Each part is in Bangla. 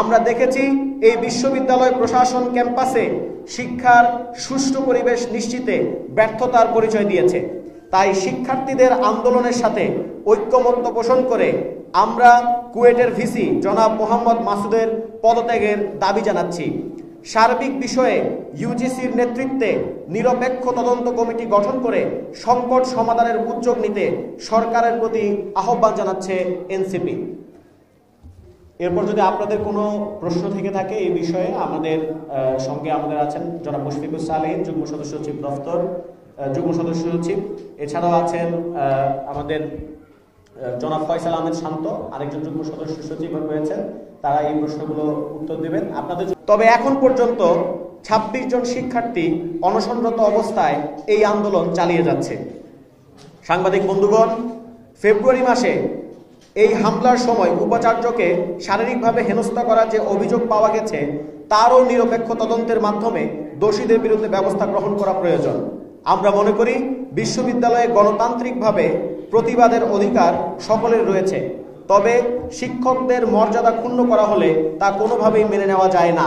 আমরা দেখেছি এই বিশ্ববিদ্যালয় প্রশাসন ক্যাম্পাসে শিক্ষার সুষ্ঠু পরিবেশ নিশ্চিতে ব্যর্থতার পরিচয় দিয়েছে। তাই শিক্ষার্থীদের আন্দোলনের সাথে ঐক্যমত্য পোষণ করে আমরা কুয়েটের ভিসি জনাব মোহাম্মদ মাসুদের পদত্যাগের দাবি জানাচ্ছি। সার্বিক বিষয়ে ইউজিসির নেতৃত্বে নিরপেক্ষ তদন্ত কমিটি গঠন করে সংকট সমাধানের উদ্যোগ নিতে সরকারের প্রতি আহ্বান জানাচ্ছে এনসিপি। এরপর যদি আপনাদের কোনো প্রশ্ন থেকে থাকে এই বিষয়ে আমাদের সঙ্গে আছেন জনাব মুশফিকুর সালেহীন, যুগ্ম সদস্য সচিব দফতর, যুগ্ম সদস্য সচিব। এছাড়াও আছেন আমাদের জনাব ফয়সাল আহমেদ শান্ত, আরেকজন যুগ্ম সদস্য সচিব রয়েছেন, তারা এই প্রশ্নগুলো উত্তর দেবেন আপনাদের। তবে এখন পর্যন্ত ২৬ জন শিক্ষার্থী অনশনরত অবস্থায় এই আন্দোলন চালিয়ে যাচ্ছে। সাংবাদিক বন্ধুগণ, ফেব্রুয়ারি মাসে এই হামলার সময় উপাচার্যকে শারীরিকভাবে হেনস্থা করার যে অভিযোগ পাওয়া গেছে তারও নিরপেক্ষ তদন্তের মাধ্যমে দোষীদের বিরুদ্ধে ব্যবস্থা গ্রহণ করা প্রয়োজন। আমরা মনে করি বিশ্ববিদ্যালয়ে গণতান্ত্রিকভাবে প্রতিবাদের অধিকার সকলের রয়েছে, তবে শিক্ষকদের মর্যাদা ক্ষুণ্ণ করা হলে তা কোনোভাবেই মেনে নেওয়া যায় না।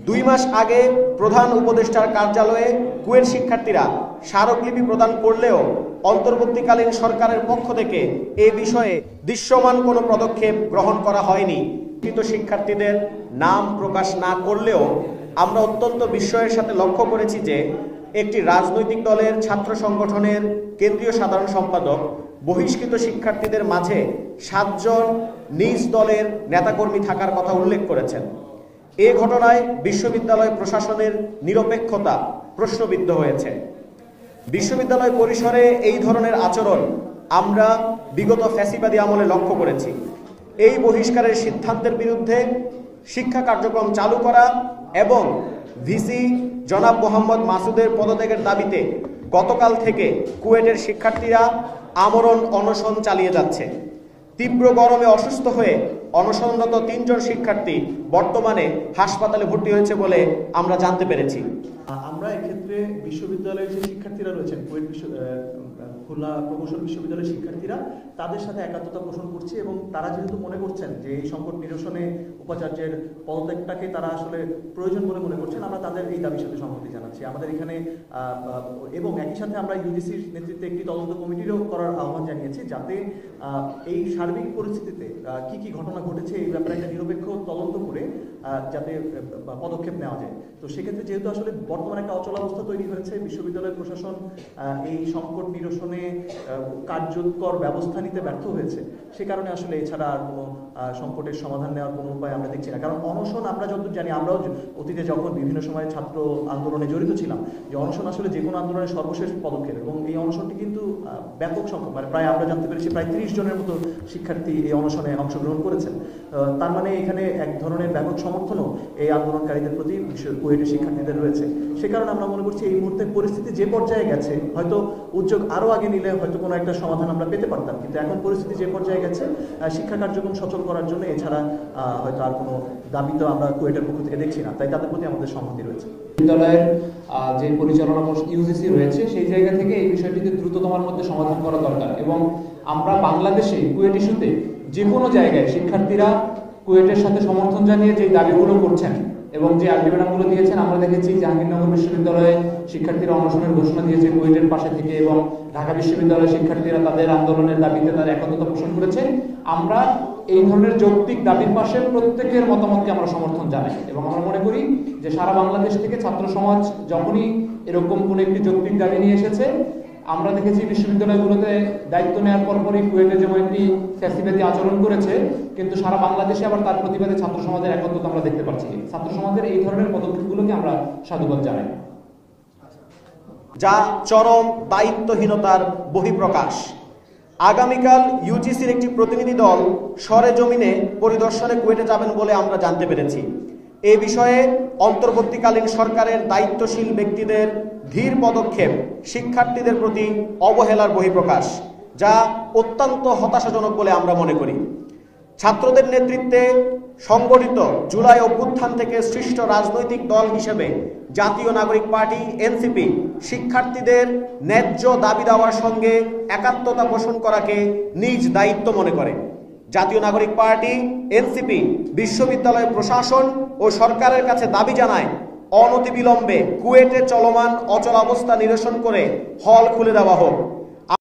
২ মাস আগে প্রধান উপদেষ্টার কার্যালয়ে কুয়েট শিক্ষার্থীরা স্মারকলিপি প্রদান করলেও অন্তর্বর্তীকালীন সরকারের পক্ষ থেকে এ বিষয়ে দৃশ্যমান কোনো পদক্ষেপ গ্রহণ করা হয়নি। শিক্ষার্থীদের নাম প্রকাশ না করলেও আমরা অত্যন্ত বিস্ময়ের সাথে লক্ষ্য করেছি যে একটি রাজনৈতিক দলের ছাত্র সংগঠনের কেন্দ্রীয় সাধারণ সম্পাদক বহিষ্কৃত শিক্ষার্থীদের মাঝে ৭ জন নিজ দলের নেতাকর্মী থাকার কথা উল্লেখ করেছেন। এ ঘটনায় বিশ্ববিদ্যালয় প্রশাসনের নিরপেক্ষতা প্রশ্নবিদ্ধ হয়েছে। বিশ্ববিদ্যালয় পরিসরে এই ধরনের আচরণ আমরা বিগত ফ্যাসিবাদী আমলে লক্ষ্য করেছি। এই বহিষ্কারের সিদ্ধান্তের বিরুদ্ধে শিক্ষা কার্যক্রম চালু করা এবং ভিসি জনাব মোহাম্মদ মাসুদের পদত্যাগের দাবিতে গতকাল থেকে কুয়েটের শিক্ষার্থীরা আমরণ অনশন চালিয়ে যাচ্ছে। তীব্র গরমে অসুস্থ হয়ে অনশনরত ৩ জন শিক্ষার্থী বর্তমানে হাসপাতালে ভর্তি হয়েছে বলে আমরা জানতে পেরেছি। আমরা এক্ষেত্রে বিশ্ববিদ্যালয়ের যে শিক্ষার্থীরা রয়েছেন, কুয়েট খুলনা প্রকৌশল বিশ্ববিদ্যালয়ের শিক্ষার্থীরা, তাদের সাথে একাত্মতা পোষণ করছি এবং তারা যেহেতু মনে করছেন যে এই সংকট নিরসনে উপাচার্যের পদত্যাগটাকে তারা আসলে প্রয়োজন বলে মনে করছেন, আমরা তাদের এই দাবির সাথে সম্মতি জানাচ্ছি। আমাদের এখানে এবং একই সাথে আমরা ইউজিসির নেতৃত্বে একটি তদন্ত কমিটিরও করার আহ্বান জানিয়েছি, যাতে এই সার্বিক পরিস্থিতিতে কি কি ঘটনা ঘটেছে এই ব্যাপারে একটা নিরপেক্ষ তদন্ত করে যাতে পদক্ষেপ নেওয়া যায়। তো সেক্ষেত্রে যেহেতু আসলে বর্তমানে একটা অচলাবস্থা তৈরি হয়েছে, বিশ্ববিদ্যালয় প্রশাসন এই সংকট নিরসনে কার্যকর ব্যবস্থা নিতে ব্যর্থ হয়েছে, সে কারণে আসলে এছাড়া আর কোনো সংকটের সমাধান নেওয়ার কোনো উপায় আমরা দেখছি না। কারণ অনশন আমরা যতদূর জানি, আমরাও অতীতে যখন বিভিন্ন সময় ছাত্র আন্দোলনে জড়িত ছিলাম, যে অনশন আসলে যে কোনো আন্দোলনের সর্বশেষ পদক্ষেপ, এবং এই অনশনটি কিন্তু ব্যাপক সংখ্যক, মানে প্রায় আমরা জানতে পেরেছি প্রায় ৩০ জনের মতো শিক্ষার্থী এই অনশনে অংশগ্রহণ করেছেন। তার মানে এখানে এক ধরনের ব্যাপক সমর্থনও এই আন্দোলনকারীদের প্রতি কুয়েটের শিক্ষার্থীদের রয়েছে। সে কারণে আমরা মনে করছি এই মুহূর্তে পরিস্থিতি যে পর্যায়ে গেছে, হয়তো উদ্যোগ আরও আগে নিলে হয়তো কোনো একটা সমাধান আমরা পেতে পারতাম, কিন্তু এখন পরিস্থিতি যে পর্যায়ে গেছে শিক্ষা কার্যক্রম সচল করার জন্য এছাড়া হয়তো আর কোনো দাবি তো আমরা কুয়েটের পক্ষ থেকে দেখছি না, তাই তাদের প্রতি আমাদের সম্মতি রয়েছে। বিদ্যালয়ের যে পরিচালনা ইউজিসি রয়েছে সেই জায়গা থেকে এই বিষয়টিকে দ্রুততমের মধ্যে সমাধান করা দরকার, এবং আমরা বাংলাদেশে কুয়েট ইস্যুতে যে কোনো জায়গায় শিক্ষার্থীরা কুয়েটের সাথে সমর্থন জানিয়ে যে দাবিগুলো করছেন এবং যে আলটিমেটামগুলো দিয়েছেন, আমরা দেখেছি জাহাঙ্গীরনগর বিশ্ববিদ্যালয়ে শিক্ষার্থীরা অনশনের ঘোষণা দিয়েছে কুয়েটের পাশে থেকে, এবং ঢাকা বিশ্ববিদ্যালয়ের শিক্ষার্থীরা তাদের আন্দোলনের দাবিতে তার একত্রতা পোষণ করেছে। আমরা এই ধরনের যৌক্তিক দাবির পাশে প্রত্যেকের মতামতকে আমরা সমর্থন জানাই, এবং আমরা মনে করি যে সারা বাংলাদেশ থেকে ছাত্র সমাজ যখনই এরকম কোনো একটি যৌক্তিক দাবি নিয়ে এসেছে, আমরা দেখেছি বিশ্ববিদ্যালয়গুলোতে দায়িত্ব নেওয়ার পরপরই কুয়েটে যেমন একটি ফ্যাসিবাদী আচরণ করেছে, কিন্তু সারা বাংলাদেশে আবার তার প্রতিবাদে ছাত্র সমাজের একত্রতা আমরা দেখতে পাচ্ছি। ছাত্র সমাজের এই ধরনের পদক্ষেপগুলোকে আমরা সাধুবাদ জানাই, যা চরম দায়িত্বহীনতার বহিঃপ্রকাশ। আগামীকাল ইউজিসির একটি প্রতিনিধি দল সরেজমিনে পরিদর্শনে কুয়েটে যাবেন বলে আমরা জানতে পেরেছি। এ বিষয়ে অন্তর্বর্তীকালীন সরকারের দায়িত্বশীল ব্যক্তিদের ধীর পদক্ষেপ শিক্ষার্থীদের প্রতি অবহেলার বহিঃপ্রকাশ, যা অত্যন্ত হতাশাজনক বলে আমরা মনে করি। ছাত্রদের নেতৃত্বে সংগঠিত জুলাই অভ্যুত্থান থেকে সৃষ্ট রাজনৈতিক দল হিসেবে জাতীয় নাগরিক পার্টি এনসিপি শিক্ষার্থীদের ন্যায্য দাবি দেওয়ার সঙ্গে একাত্মতা পোষণ করাকে নিজ দায়িত্ব মনে করে। জাতীয় নাগরিক পার্টি এনসিপি বিশ্ববিদ্যালয় প্রশাসন ও সরকারের কাছে দাবি জানায় অনতিবিলম্বে কুয়েটে চলমান অচলাবস্থা নিরসন করে হল খুলে দেওয়া হোক।